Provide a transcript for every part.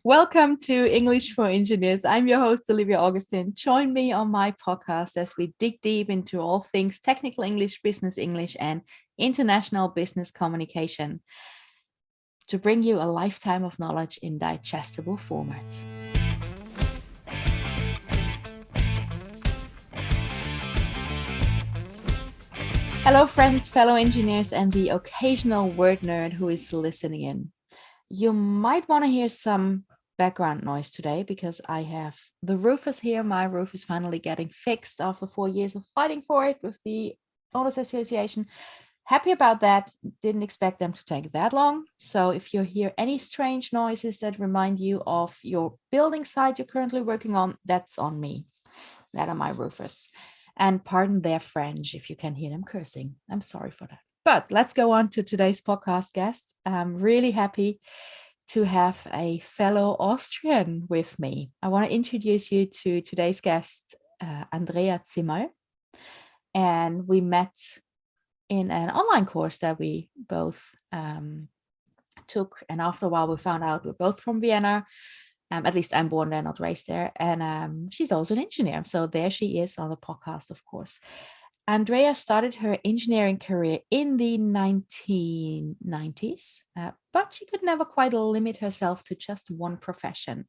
Welcome to English for Engineers. I'm your host, Olivia Augustin. Join me on my podcast as we dig deep into all things technical English, business English, and international business communication to bring you a lifetime of knowledge in digestible formats. Hello, friends, fellow engineers, and the occasional word nerd who is listening in. You might want to hear some background noise today because I have the roofers here. My roof is finally getting fixed after 4 years of fighting for it with the Owners Association. Happy about that. Didn't expect them to take that long. So if you hear any strange noises that remind you of your building site you're currently working on, that's on me. That are my roofers. And pardon their French if you can hear them cursing. I'm sorry for that. But let's go on to today's podcast guest. I'm really happy to have a fellow Austrian with me. I want to introduce you to today's guest, Andrea Zimmerl. And we met in an online course that we both took. And after a while, we found out we're both from Vienna. At least I'm born there, not raised there. And she's also an engineer. So there she is on the podcast, of course. Andrea started her engineering career in the 1990s, but she could never quite limit herself to just one profession.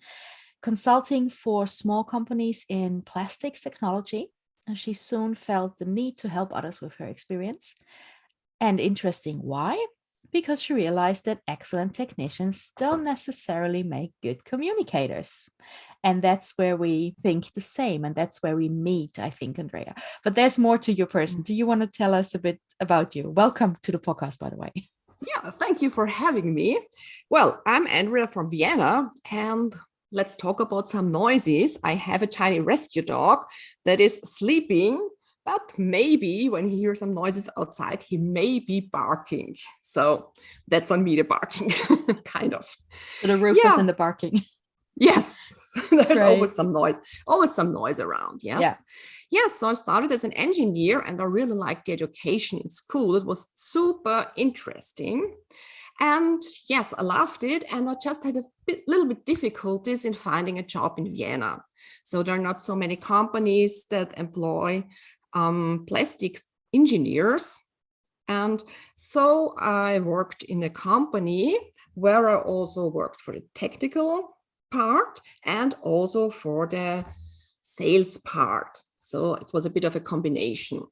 Consulting for small companies in plastics technology, she soon felt the need to help others with her experience. And interesting, why? Because she realized that excellent technicians don't necessarily make good communicators. And that's where we think the same. And that's where we meet, I think, Andrea. But there's more to your person. Do you want to tell us a bit about you? Welcome to the podcast, by the way. Yeah, thank you for having me. Well, I'm Andrea from Vienna, and let's talk about some noises. I have a tiny rescue dog that is sleeping, but maybe when he hears some noises outside, he may be barking. So that's on me, the barking, kind of. So the roofers and the barking. Yes, there's Right. always some noise around. Yes. Yeah. Yes, so I started as an engineer and I really liked the education in school. It was super interesting. And yes, I loved it. And I just had a little bit difficulties in finding a job in Vienna. So there are not so many companies that employ plastics engineers. And so I worked in a company where I also worked for the technical part and also for the sales part. So it was a bit of a combination.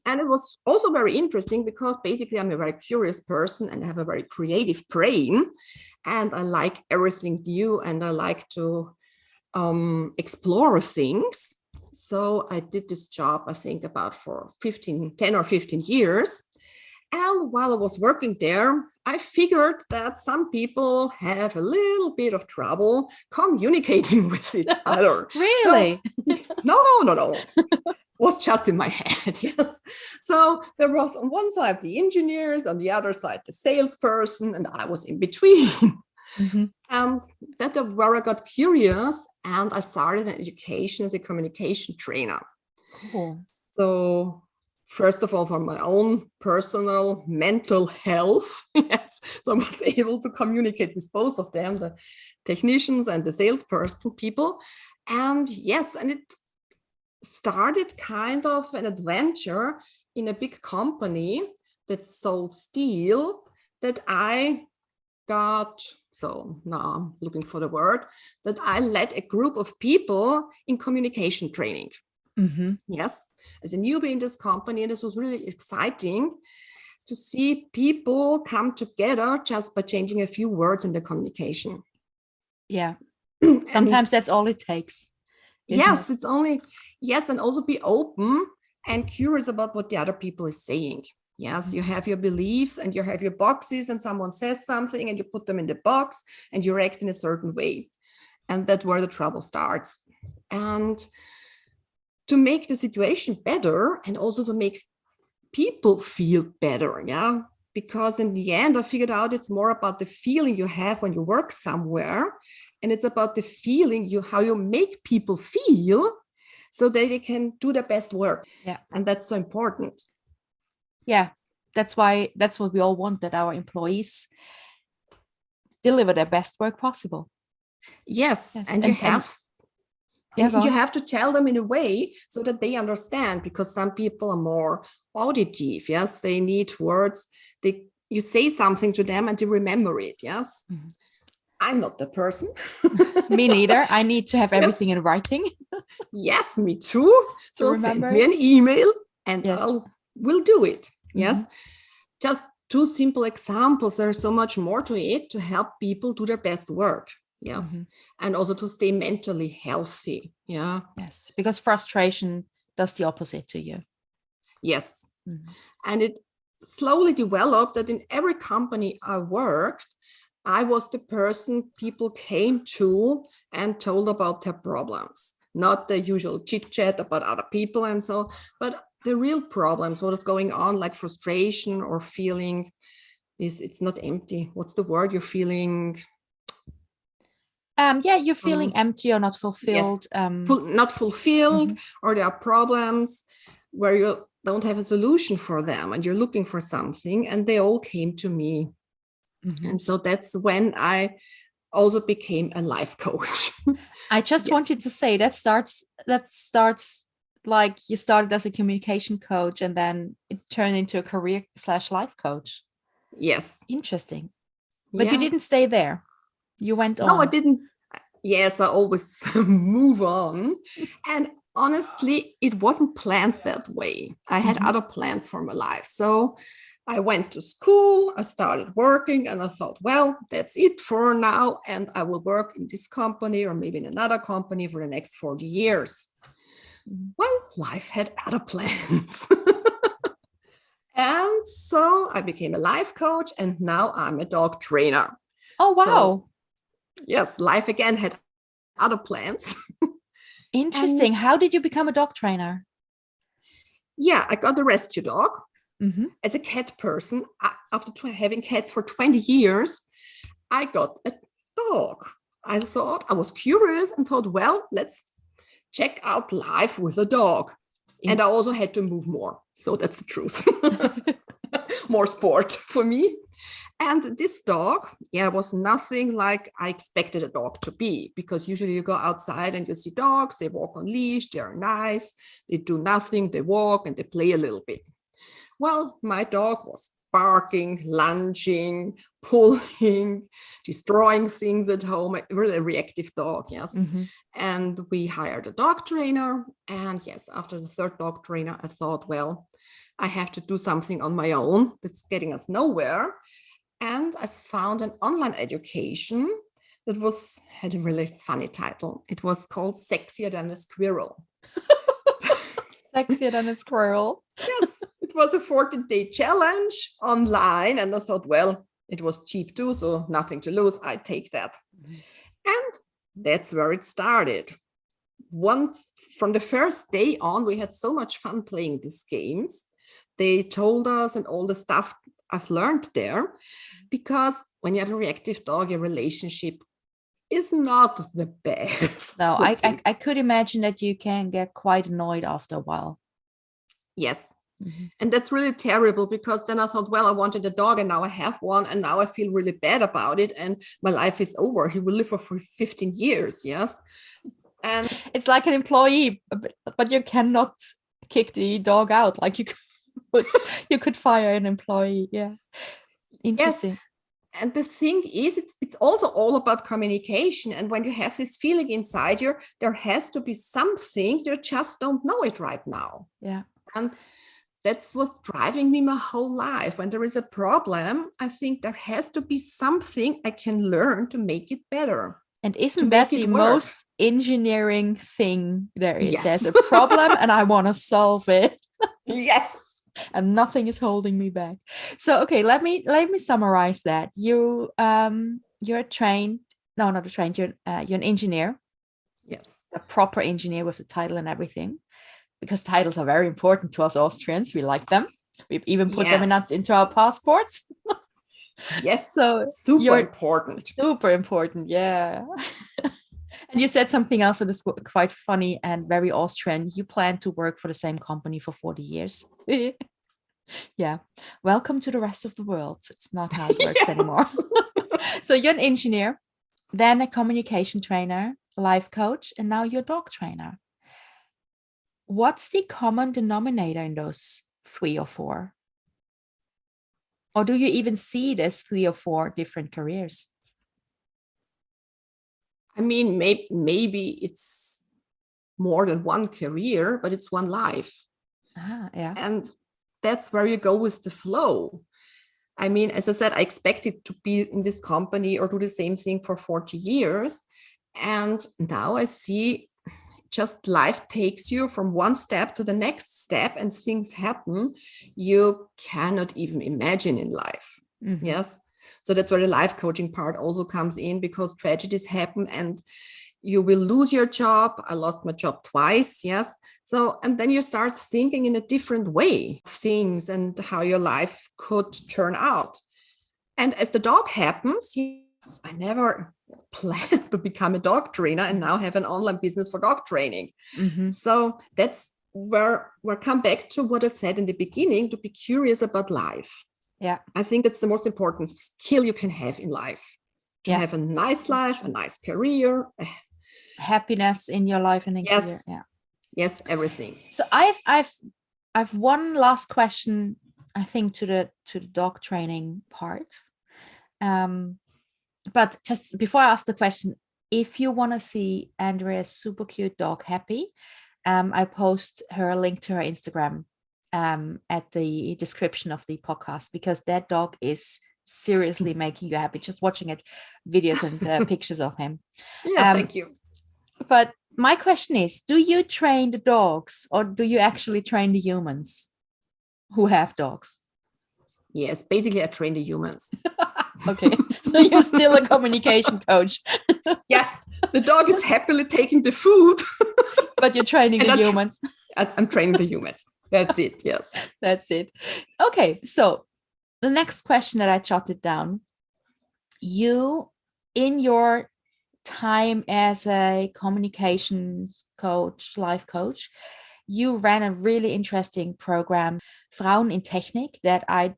And it was also very interesting because basically I'm a very curious person and I have a very creative brain and I like everything new and I like to explore things. So I did this job, I think about for 10 or 15 years. And while I was working there, I figured that some people have a little bit of trouble communicating with each other. Really? So, no. It was just in my head, yes. So there was on one side the engineers, on the other side the salesperson, and I was in between. Mm-hmm. And that's where I got curious and I started an education as a communication trainer. Cool. So first of all, for my own personal mental health, yes. So I was able to communicate with both of them, the technicians and the salesperson people. And yes, and it started kind of an adventure in a big company that sold steel that I got, so now I'm looking for the word, that I led a group of people in communication training. Mm-hmm. Yes, as a newbie in this company, and this was really exciting to see people come together just by changing a few words in the communication. Yeah, sometimes that's all it takes. Yes, it's only, yes, and also be open and curious about what the other people is saying. Yes, you have your beliefs and you have your boxes and someone says something and you put them in the box and you react in a certain way. And that's where the trouble starts. And to make the situation better and also to make people feel better, yeah, because in the end, I figured out it's more about the feeling you have when you work somewhere, and it's about the feeling how you make people feel so that they can do their best work. Yeah, and that's so important. Yeah, that's what we all want, that our employees deliver their best work possible. Yes, Yes. and Yeah, go you on. have to tell them in a way so that they understand, because some people are more auditive. Yes, they need words. You say something to them and they remember it. Yes, I'm not the person. Me neither. I need to have Yes, everything in writing yes, me too. to So send remember me it. an email and Yes. will do it. Mhm. Yes, just two simple examples. There's so much more to it to help people do their best work. Yes, Mhm. and also to stay mentally healthy. Yeah. Yes, because frustration does the opposite to you. Yes. Mhm. And it slowly developed that in every company I worked, I was the person people came to and told about their problems, not the usual chit chat about other people and so, but the real problems, what is going on, like frustration or feeling this, it's not empty. What's the word you're feeling? Yeah, you're feeling empty or not Yes, fulfilled. not fulfilled, Mhm. or there are problems where you don't have a solution for them and you're looking for something, and they all came to me. Mhm. And so that's when I also became a life coach. I just Yes, wanted to say that starts like you started as a communication coach and then it turned into a career/life coach. yes, Interesting. But you didn't yes. stay there. You went No, I on. didn't. Yes, I always move on. And honestly, it wasn't planned that way. I had Mhm. other plans for my life. So I went to school, I started working, and I thought, well, that's it for now. And I will work in this company or maybe in another company for the next 40 years. Mhm. Well, life had other plans. And so I became a life coach, and now I'm a dog trainer. Oh, So, wow. yes, life again had other plans. And Interesting. How did you become a dog trainer? yeah, I got a rescue dog. Mhm. As a cat person, after having cats for 20 years, I got a dog. I thought, I was curious and thought, well, let's check out life with a dog. And I also had to move more. So that's the truth. More sport for me. And this dog, yeah, was nothing like I expected a dog to be, because usually you go outside and you see dogs, they walk on leash, they are nice, they do nothing, they walk and they play a little bit. Well, my dog was barking, lunging, pulling, destroying things at home. Really a reactive dog, yes. Mhm. And we hired a dog trainer. And yes, after the third dog trainer, I thought, well, I have to do something on my own. That's getting us nowhere. And I found an online education that had a really funny title. It was called Sexier Than a Squirrel. Sexier than a squirrel. Yes, it was a 14-day challenge online. And I thought, well, it was cheap too, so nothing to lose. I take that. Mhm. And that's where it started. Once from the first day on, we had so much fun playing these games. They told us and all the stuff I've learned there, because when you have a reactive dog, your relationship is not the best. No, I, Let's I say. I could imagine that you can get quite annoyed after a while. Yes. Mhm. And that's really terrible, because then I thought, well, I wanted a dog and now I have one, and now I feel really bad about it. And my life is over. He will live for 15 years. Yes. And It's like an employee, but you cannot kick the dog out like could you could fire an employee. Yeah. yes. Interesting. And the thing is, it's also all about communication. And when you have this feeling inside you, there has to be something, you just don't know it right now. Yeah. And that's what's driving me my whole life. When there is a problem, I think there has to be something I can learn to make it better, And to isn't make that the it work. most engineering thing there is? There's Yes. a problem and I want to solve it, Yes. and nothing is holding me back. So okay, let me summarize that. You're trained, no, not a trained, you're an engineer, Yes. a proper engineer with the title and everything, because titles are very important to us Austrians. We like them. We've even put them into our Yes. passports. Yes. So Super you're important. super important, yeah. And you said something else that is quite funny and very Austrian. You plan to work for the same company for 40 years. Yeah. Welcome to the rest of the world. It's not how it works anymore. Yes. So you're an engineer. then a communication trainer, life coach, and now you're a dog trainer. What's the common denominator in those 3 or 4? Or do you even see it as 3 or 4 different careers? I mean, maybe it's more than one career, but it's one life. Yeah. And that's where you go with the flow. I mean, as I said, I expected to be in this company or do the same thing for 40 years. And now I see just life takes you from one step to the next step and things happen you cannot even imagine in life. Mm-hmm. Yes. So that's where the life coaching part also comes in, because tragedies happen and you will lose your job. I lost my job twice. Yes. So, and then you start thinking in a different way, things and how your life could turn out. And as the dog happens, yes, I never planned to become a dog trainer and now have an online business for dog training. Mm-hmm. So that's where we come back to what I said in the beginning, to be curious about life. Yeah. I think that's the most important skill you can have in life. To have a nice life, a nice career, happiness in your life and in career. Yeah. Yes, everything. So I've one last question, I think, to the dog training part. But just before I ask the question, if you want to see Andrea's super cute dog Happy, I post her link to her Instagram at the description of the podcast, because that dog is seriously making you happy just watching it, videos and pictures of him. Yeah, thank you. But my question is, do you train the dogs or do you actually train the humans who have dogs? Yes, basically I train the humans. Okay, so you're still a communication coach. Yes, the dog is happily taking the food. But you're training the humans. I'm training the humans. That's it, yes. That's it. Okay, so the next question that I jotted down, you, in your time as a communications coach, life coach, you ran a really interesting program, Frauen in Technik, that I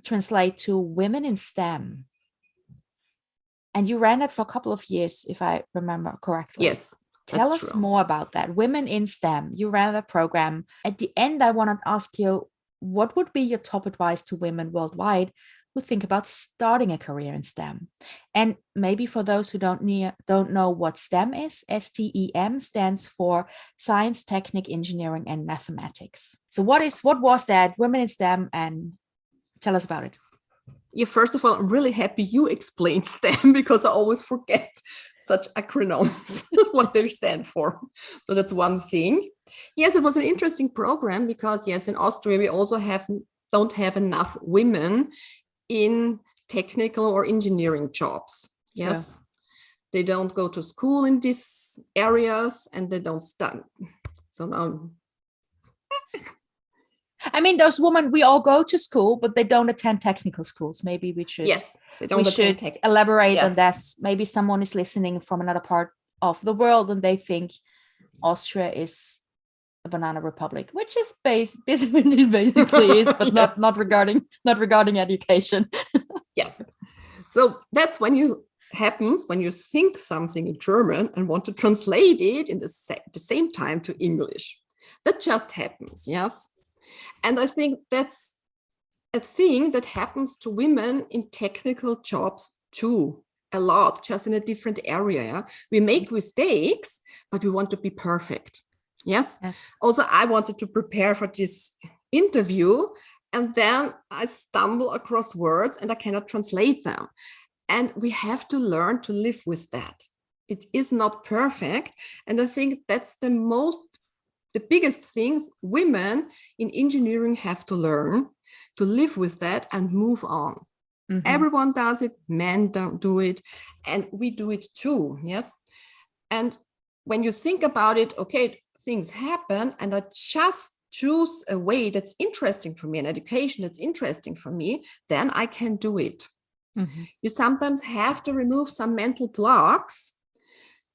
translate to Women in STEM. And you ran it for a couple of years, if I remember correctly. Yes. Tell us more about that. Women in STEM. You ran the program. At the end, I want to ask you, what would be your top advice to women worldwide who think about starting a career in STEM? And maybe for those who don't know what STEM is, STEM stands for Science, Technique, Engineering, and Mathematics. So what was that, Women in STEM, and tell us about it. Yeah, first of all, I'm really happy you explained STEM, because I always forget such acronyms, what they stand for. So that's one thing. Yes, it was an interesting program because, yes, in Austria, we also don't have enough women in technical or engineering jobs. Yes, They don't go to school in these areas and they don't study. So now... I mean, those women, we all go to school, but they don't attend technical schools. Maybe we should. Yes, they don't. We should elaborate on this. Maybe someone is listening from another part of the world and they think Austria is a banana republic, which is basically is, but not regarding education. Yes. So that's when you think something in German and want to translate it in the same time to English. That just happens. Yes. And I think that's a thing that happens to women in technical jobs too, a lot, just in a different area. Yeah? We make mistakes, but we want to be perfect. Yes. Also, I wanted to prepare for this interview, and then I stumble across words and I cannot translate them. And we have to learn to live with that. It is not perfect. And I think that's the biggest things women in engineering have to learn, to live with that and move on. Mm-hmm. Everyone does it, men don't do it, and we do it too, yes? And when you think about it, okay, things happen, and I just choose a way that's interesting for me, an education that's interesting for me, then I can do it. Mm-hmm. You sometimes have to remove some mental blocks.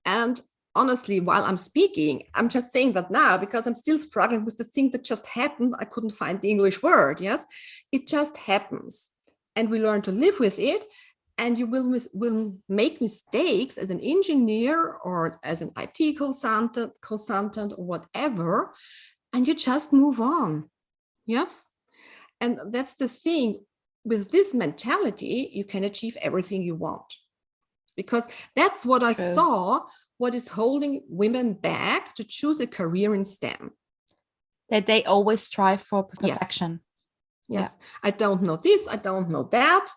And honestly, while I'm speaking, I'm just saying that now because I'm still struggling with the thing that just happened. I couldn't find the English word. Yes, it just happens. And we learn to live with it. and you will make mistakes as an engineer or as an IT consultant or whatever, and you just move on. Yes. And that's the thing. With this mentality, you can achieve everything you want. Because that's what I saw, what is holding women back to choose a career in STEM. That they always strive for perfection. Yes. I don't know this, I don't know that.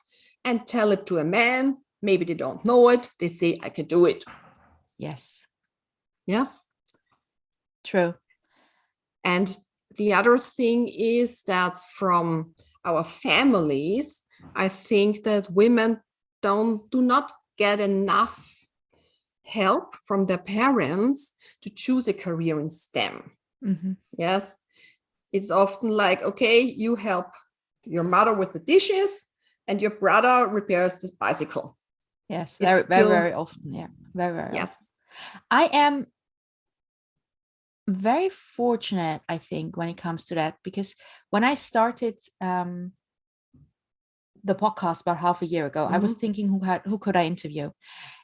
And tell it to a man. Maybe they don't know it. They say, I can do it. Yes. Yes. True. And the other thing is that from our families, I think that women do not get enough help from their parents to choose a career in STEM. Mm-hmm. Yes. It's often like, okay, you help your mother with the dishes and your brother repairs this bicycle. Yes, very often. Yeah, very yes. Often. I am very fortunate, I think, when it comes to that, because when I started the podcast about half a year ago, I was thinking who could I interview,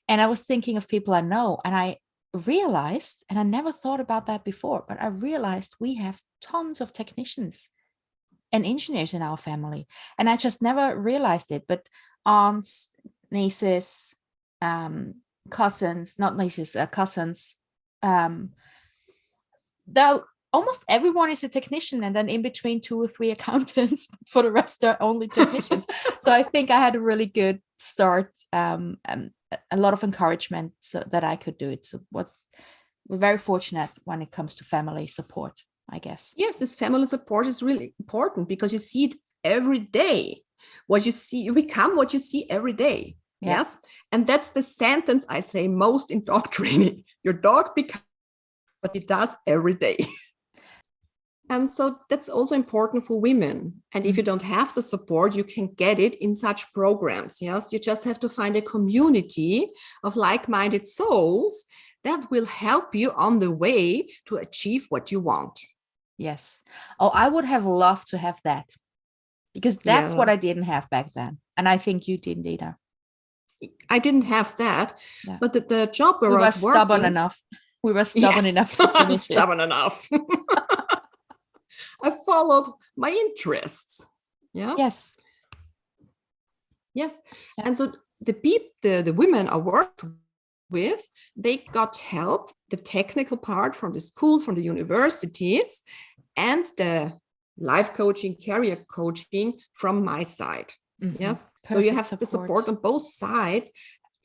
and I was thinking of people I know, and I realized, and I never thought about that before, but I realized we have tons of technicians and engineers in our family, and I just never realized it. But aunts, nieces, cousins, not nieces, cousins, though almost everyone is a technician, and then in between 2 or 3 accountants. For the rest are only technicians. So I think I had a really good start, and a lot of encouragement so that I could do it. So we're very fortunate when it comes to family support, I guess. Yes, this family support is really important because you see it every day. What you see, you become what you see every day. Yeah. Yes. And that's the sentence I say most in dog training. Your dog becomes what it does every day. And so that's also important for women. And if you don't have the support, you can get it in such programs. Yes, you just have to find a community of like-minded souls that will help you on the way to achieve what you want. Yes. Oh, I would have loved to have that, because that's what I didn't have back then. And I think you didn't either. I didn't have that, but the job where we I was were stubborn working, enough. We were stubborn enough to finish stubborn enough. I followed my interests. Yes. Yes. Yeah. And so the women I worked with, they got help, the technical part from the schools, from the universities, and the life coaching, career coaching from my side. Yes. Perfect. So you have the support on both sides.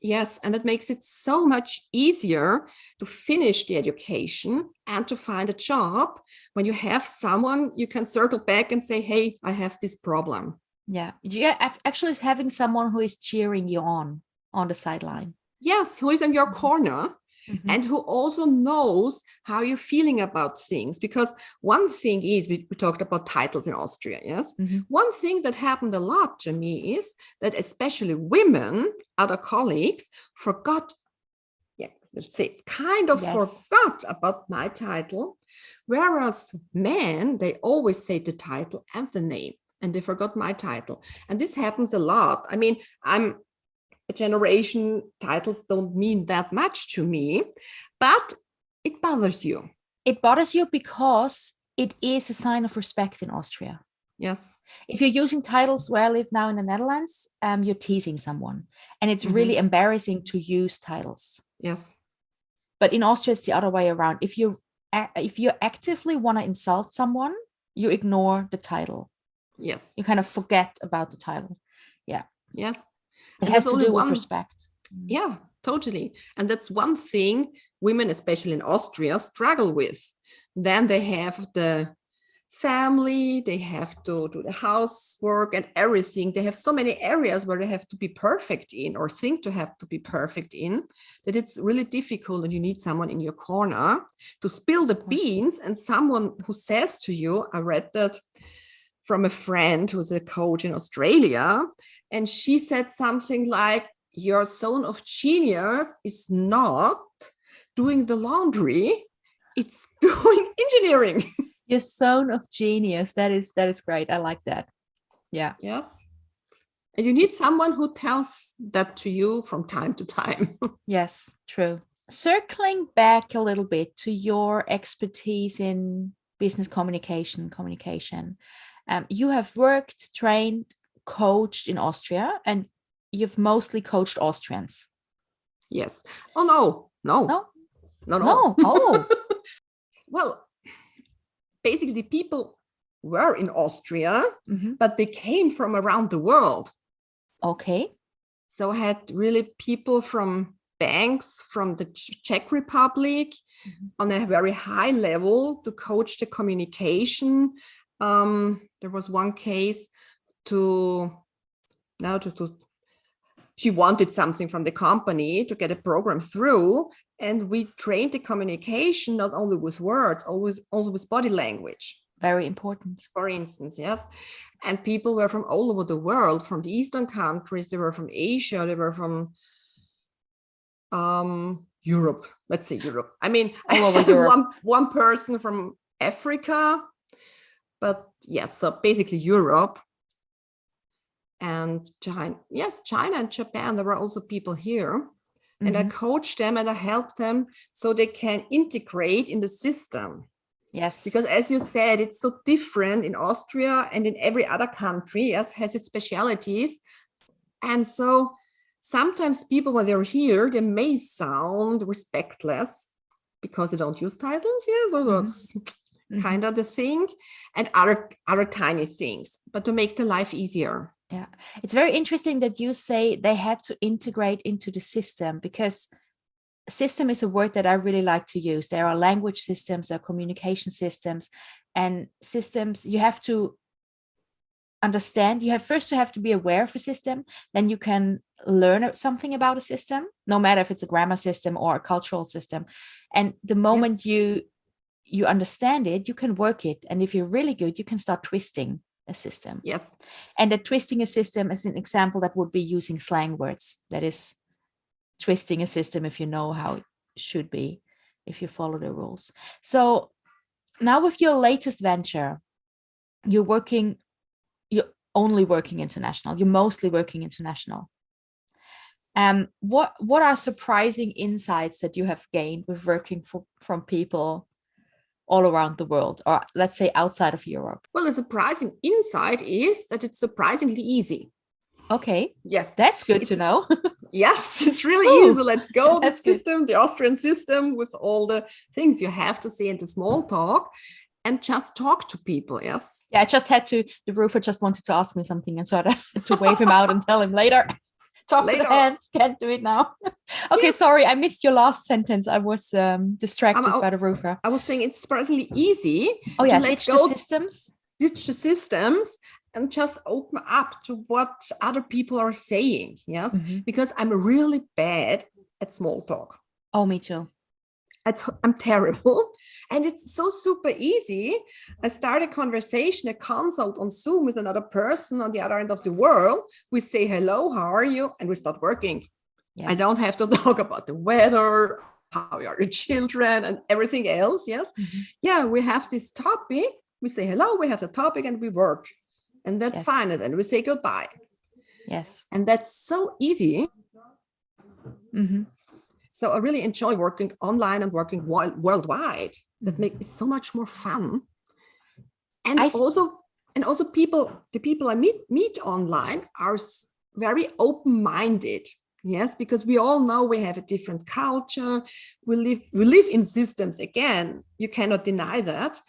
Yes, and that makes it so much easier to finish the education and to find a job when you have someone you can circle back and say, hey, I have this problem. Yeah, actually having someone who is cheering you on the sideline. Yes, who is in your corner. And who also knows how you're feeling about things. Because one thing is, we talked about titles in Austria, yes? One thing that happened a lot to me is that especially women, other colleagues, forgot, let's say, forgot about my title. Whereas men, they always say the title and the name, and they forgot my title. And this happens a lot. I mean, I'm a generation, titles don't mean that much to me, but it bothers you. It bothers you because it is a sign of respect in Austria. Yes. If you're using titles where I live now in the Netherlands, you're teasing someone, and it's really embarrassing to use titles. Yes. But in Austria, it's the other way around. If you actively want to insult someone, you ignore the title. Yes. You kind of forget about the title. Yeah. Yes. It has to do with respect. Yeah, totally. And that's one thing women, especially in Austria, struggle with. Then they have the family, they have to do the housework and everything. They have so many areas where they have to be perfect in, or think to have to be perfect in, that it's really difficult, and you need someone in your corner to spill the beans, and someone who says to you, I read that from a friend who's a coach in Australia, and she said something like, your zone of genius is not doing the laundry, it's doing engineering. Your zone of genius, that is great. I like that. Yeah. Yes. And you need someone who tells that to you from time to time. Yes, true. Circling back a little bit to your expertise in business communication. You have worked, trained, coached in Austria, and you've mostly coached Austrians. Yes. Oh, no, no, No, no, no. no. Oh, Well, basically, the people were in Austria, but they came from around the world. Okay. So I had really people from banks from the Czech Republic on a very high level to coach the communication. There was one case she wanted something from the company to get a program through, and we trained the communication not only with words, also with body language. Very important. For instance, yes. And people were from all over the world, from the Eastern countries, they were from Asia, they were from Europe, let's say Europe. I mean, all over Europe. one person from Africa, but yes, so basically Europe. And China, yes, China and Japan, there were also people here. And I coached them and I helped them so they can integrate in the system. Yes. Because as you said, it's so different in Austria and in every other country, yes, has its specialities. And so sometimes people, when they're here, they may sound respectless because they don't use titles. Yeah, so that's kind of the thing. And other tiny things, but to make the life easier. Yeah, it's very interesting that you say they had to integrate into the system, because system is a word that I really like to use. There are language systems, there are communication systems, and systems you have to understand. You have to be aware of a system, then you can learn something about a system, no matter if it's a grammar system or a cultural system. And the moment you understand it, you can work it. And if you're really good, you can start twisting a system. Yes. And that twisting a system, as an example, that would be using slang words. That is twisting a system if you know how it should be, if you follow the rules. So now with your latest venture, you're only working international. You're mostly working international. What are surprising insights that you have gained with working from people all around the world, or let's say outside of Europe? Well, the surprising insight is that it's surprisingly easy. Okay. Yes. That's good to know. Yes, it's really easy. Let's go. The system, the Austrian system, with all the things you have to say in the small talk, and just talk to people. Yes. Yeah, I just had to, the roofer just wanted to ask me something, and so I had to wave him out and tell him later. Talk later. To the hand. Can't do it now. Okay, yes. Sorry, I missed your last sentence. I was distracted by the roofer. I was saying it's surprisingly easy. Oh yeah, ditch the systems. Ditch the systems and just open up to what other people are saying. Yes, because I'm really bad at small talk. Oh, me too. I'm terrible. And it's so super easy. I start a conversation, a consult on Zoom with another person on the other end of the world. We say, hello, how are you? And we start working. Yes. I don't have to talk about the weather, how are your children and everything else. Yes. Yeah, we have this topic. We say, hello, we have the topic and we work. And that's fine. And then we say goodbye. Yes. And that's so easy. So I really enjoy working online and working worldwide. That makes it so much more fun. And also the people I meet online are very open-minded. Yes, because we all know we have a different culture. We live in systems again. You cannot deny that.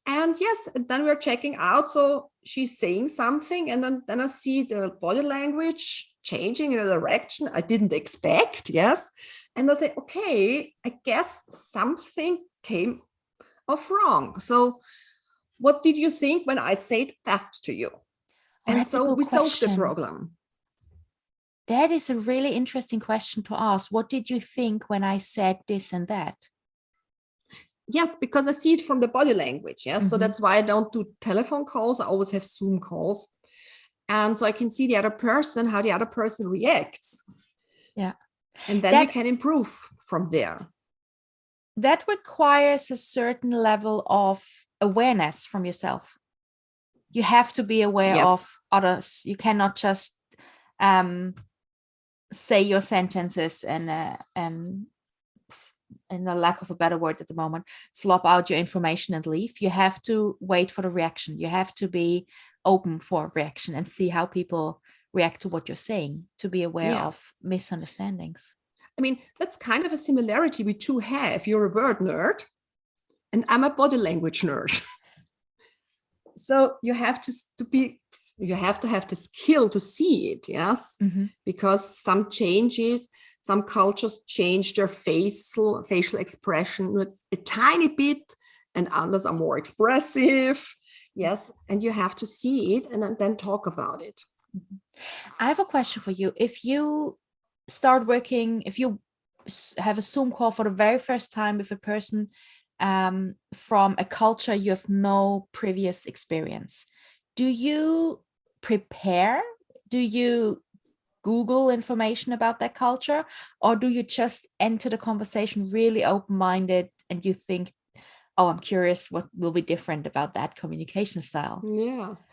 And yes, then we're checking out. So she's saying something, and then I see the body language changing in a direction I didn't expect. Yes. And I say, okay, I guess something came off wrong. So what did you think when I said that to you? And so we solved the problem. That is a really interesting question to ask. What did you think when I said this and that? Yes, because I see it from the body language. Yes. So that's why I don't do telephone calls. I always have Zoom calls. And so I can see the other person, how the other person reacts. Yeah. And then we can improve from there. That requires a certain level of awareness from yourself. You have to be aware of others. You cannot just say your sentences and in the lack of a better word at the moment, flop out your information and leave. You have to wait for the reaction. You have to be open for reaction and see how people react to what you're saying, to be aware of misunderstandings. I mean, that's kind of a similarity we two have. You're a word nerd and I'm a body language nerd. So you have to have the skill to see it, yes, because some cultures change their facial expression a tiny bit, and others are more expressive, yes, and you have to see it and then talk about it. I have a question for you. If you have a Zoom call for the very first time with a person from a culture you have no previous experience, do you prepare? Do you Google information about that culture, or do you just enter the conversation really open-minded and you think, oh, I'm curious what will be different about that communication style? Yes.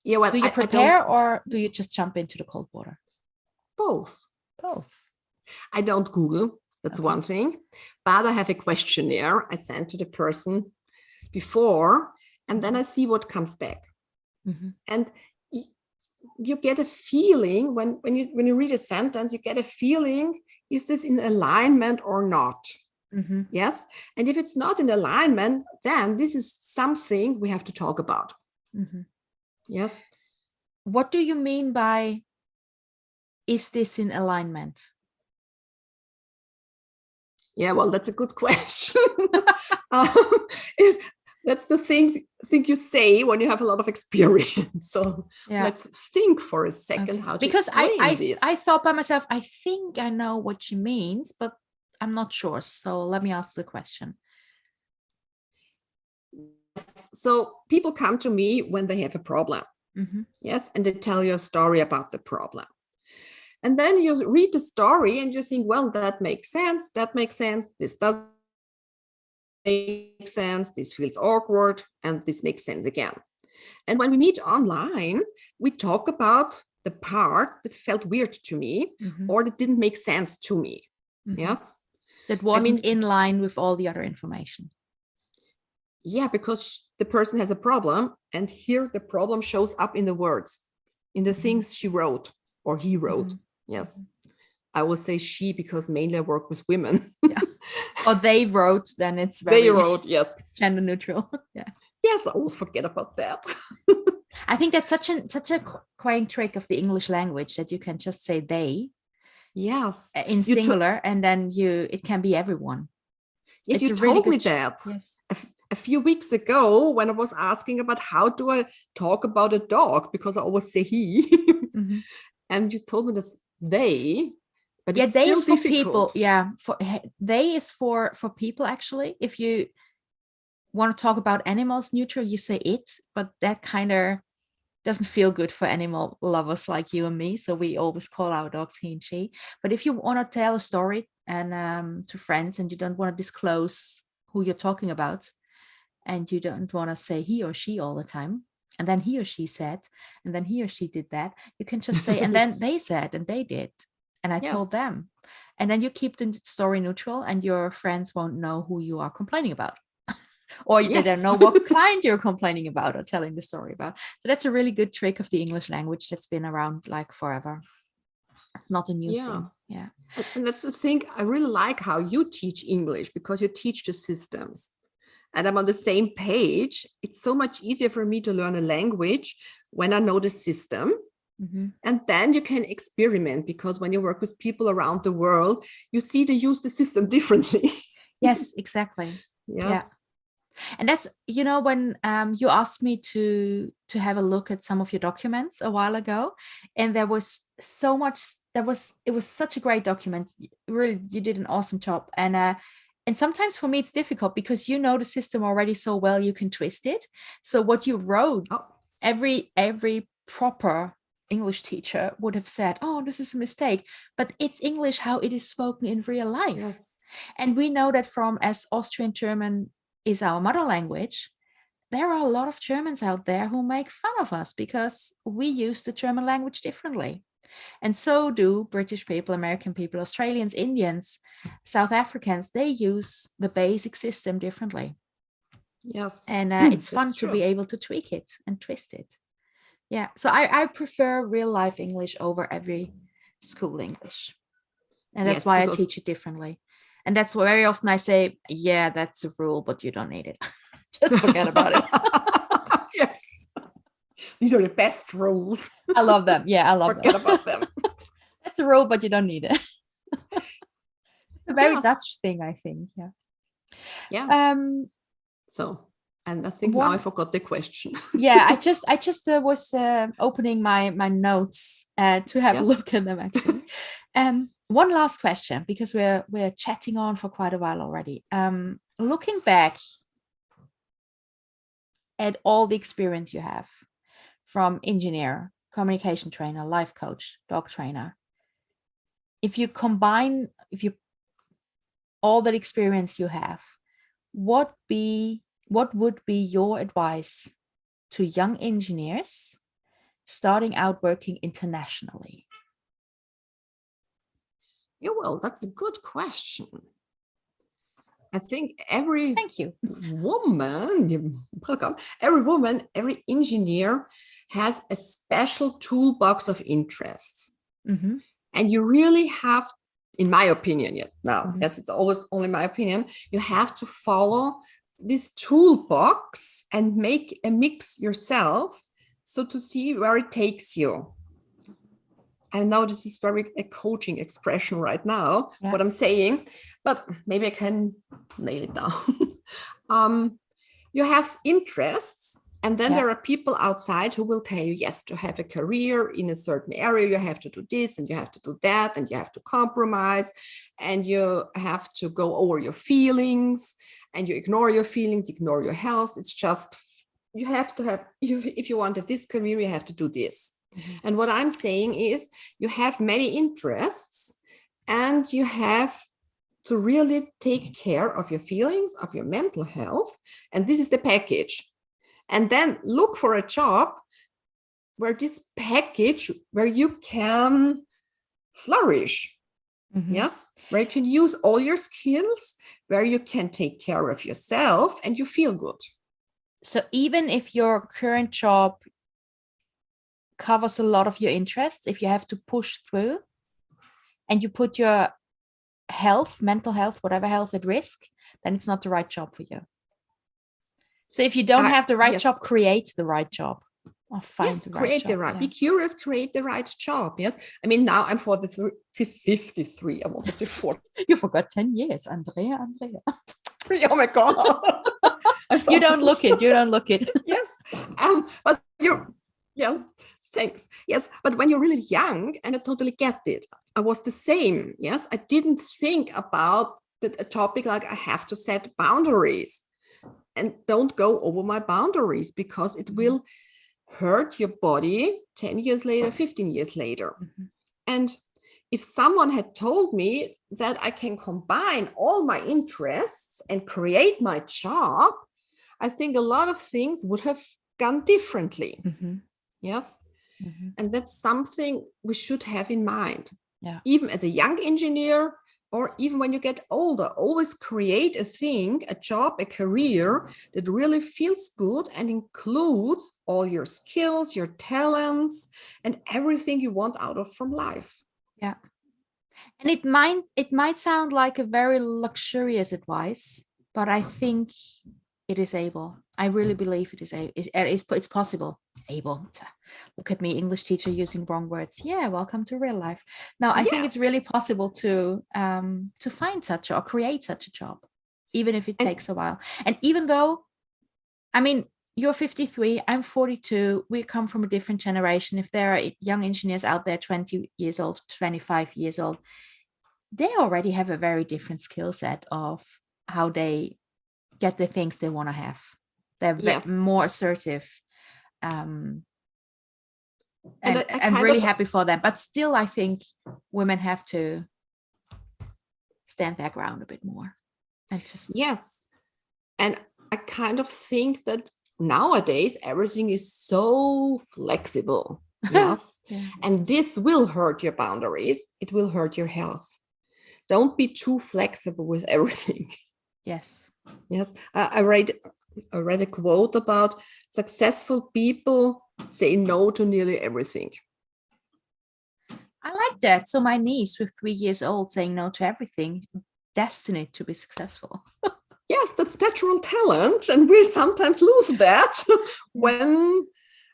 Yeah. Well, do you prepare or do you just jump into the cold water? Both. I don't Google. That's one thing. But I have a questionnaire I sent to the person before, and then I see what comes back. And you get a feeling when you read a sentence, you get a feeling, is this in alignment or not? Yes. And if it's not in alignment, then this is something we have to talk about. Yes. What do you mean by, is this in alignment? Yeah, well, that's a good question. That's the thing you say when you have a lot of experience. So let's think for a second how to explain this. I thought by myself, I think I know what she means, but I'm not sure. So let me ask the question. So people come to me when they have a problem. Yes, and they tell you a story about the problem. And then you read the story and you think, well, that makes sense. That makes sense. This doesn't make sense. This feels awkward. And this makes sense again. And when we meet online, we talk about the part that felt weird to me or that didn't make sense to me. Yes. That wasn't in line with all the other information. Yeah, because the person has a problem. And here the problem shows up in the words, in the things she wrote or he wrote. Yes. I will say she because mainly I work with women. Or they wrote, then it's very... They wrote, yes. Gender neutral. Yes, I always forget about that. I think that's such a quaint trick of the English language that you can just say they. Yes. In singular, and then it can be everyone. Yes, you told me that. Yes. A few weeks ago when I was asking about how do I talk about a dog, because I always say he. And you told me this they, but it's they still is for difficult. people. They is for people, actually. If you want to talk about animals neutral, you say it, but that kind of doesn't feel good for animal lovers like you and me. So we always call our dogs he and she. But if you want to tell a story and to friends and you don't want to disclose who you're talking about, and you don't want to say he or she all the time, and then he or she said, and then he or she did that, you can just say, and then they said, and they did, and I told them. And then you keep the story neutral, and your friends won't know who you are complaining about. Or they don't know what client you're complaining about or telling the story about. So that's a really good trick of the English language that's been around like forever. It's not a new thing. Yeah. And that's the thing. I really like how you teach English, because you teach the systems. And I'm on the same page. It's so much easier for me to learn a language when I know the system. And then you can experiment, because when you work with people around the world, you see they use the system differently. Yes, exactly. Yes. Yeah. And that's, when you asked me to have a look at some of your documents a while ago, and there was so much, it was such a great document. Really, you did an awesome job. And sometimes for me, it's difficult because the system already so well, you can twist it. So what you wrote, every proper English teacher would have said, oh, this is a mistake, but it's English how it is spoken in real life. Yes. And we know that as Austrian German is our mother language, there are a lot of Germans out there who make fun of us because we use the German language differently. And so do British people, American people, Australians, Indians, South Africans. They use the basic system differently. Yes. And it's fun That's to true. be able to tweak it and twist it. Yeah. So I prefer real life English over every school English. And that's Yes, why I teach because it differently. And that's why very often I say, yeah, that's a rule, but you don't need it. Just forget about it. yes, these are the best rules. I love them. Yeah, I love Forget them. about them. That's a rule, but you don't need it. It's a very Yes. Dutch thing, I think. Yeah. Yeah. So, and I think now I One, forgot the question. yeah, I just was opening my notes to have a Yes. look at them actually. One last question, because we're chatting on for quite a while already. Looking back at all the experience you have from engineer, communication trainer, life coach, dog trainer, if you combine, if you all that experience you have, what would be your advice to young engineers starting out working internationally? Yeah, well, that's a good question. I think every Thank you. woman, welcome, every woman, every engineer has a special toolbox of interests. Mm-hmm. And you really have, in my opinion, yet now, Mm-hmm. yes, it's always only my opinion, you have to follow this toolbox and make a mix yourself, so to see where it takes you. I know this is very a coaching expression right now, Yeah. what I'm saying, but maybe I can nail it down. You have interests, and then there are people outside who will tell you, yes, to have a career in a certain area, you have to do this and you have to do that, and you have to compromise, and you have to go over your feelings, and you ignore your feelings, ignore your health. It's just, you have to have, if you wanted this career, you have to do this. Mm-hmm. And what I'm saying is, you have many interests, and you have to really take care of your feelings, of your mental health. And this is the package. And then look for a job where this package, where you can flourish. Mm-hmm. Yes, where you can use all your skills, where you can take care of yourself and you feel good. So even if your current job covers a lot of your interests, if you have to push through and you put your health, mental health, whatever health at risk, then it's not the right job for you. So if you don't have the right job, create the right job. Or find the right create job. the right. Be curious, create the right job. Yes. I mean, now I'm 53. I want to say 40. You forgot 10 years, Andrea. Oh my God. You don't look it. You don't look it. Yes. But thanks. Yes. But when you're really young, and I totally get it, I was the same. Yes. I didn't think about a topic like I have to set boundaries and don't go over my boundaries, because it will hurt your body 10 years later, 15 years later. Mm-hmm. And if someone had told me that I can combine all my interests and create my job, I think a lot of things would have gone differently. Mm-hmm. Yes. Mm-hmm. And that's something we should have in mind. Yeah. Even as a young engineer, or even when you get older, always create a thing, a job, a career that really feels good and includes all your skills, your talents, and everything you want out of from life. Yeah. And it might sound like a very luxurious advice, but I think it is able. I really believe it is it's possible. Able to look at me, English teacher, using wrong words. Yeah, welcome to real life. Now, I think it's really possible to find such or create such a job, even if it takes a while. And even though, I mean, you're 53, I'm 42. We come from a different generation. If there are young engineers out there, 20 years old, 25 years old, they already have a very different skill set of how they get the things they want to have. They're more assertive. And I'm really happy for them. But still, I think women have to stand their ground a bit more. And just And I kind of think that nowadays everything is so flexible. Yes. Yeah. And this will hurt your boundaries. It will hurt your health. Don't be too flexible with everything. Yes. Yes. I read a quote about successful people say no to nearly everything. I like that. So my niece with 3 years old saying no to everything, destined to be successful. Yes, that's natural talent. And we sometimes lose that when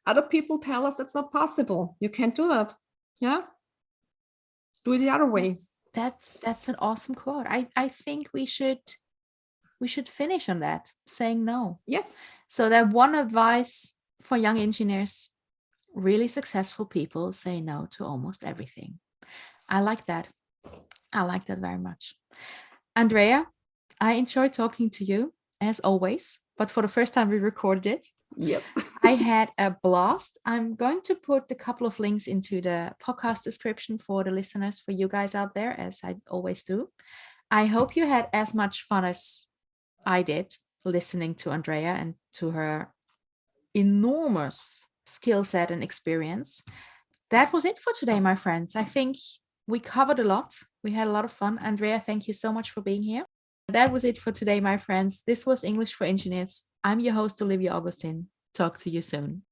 other people tell us that's not possible. You can't do that. Yeah. Do it the other way. That's an awesome quote. I think we should finish on that, saying no. Yes. So that one advice for young engineers, really successful people say no to almost everything. I like that. I like that very much. Andrea, I enjoyed talking to you as always, but for the first time we recorded it. Yes. I had a blast. I'm going to put a couple of links into the podcast description for the listeners, for you guys out there, as I always do. I hope you had as much fun as I did listening to Andrea and to her enormous skill set and experience. That was it for today, my friends. I think we covered a lot. We had a lot of fun. Andrea, thank you so much for being here. That was it for today, my friends. This was English for Engineers. I'm your host, Olivia Augustin. Talk to you soon.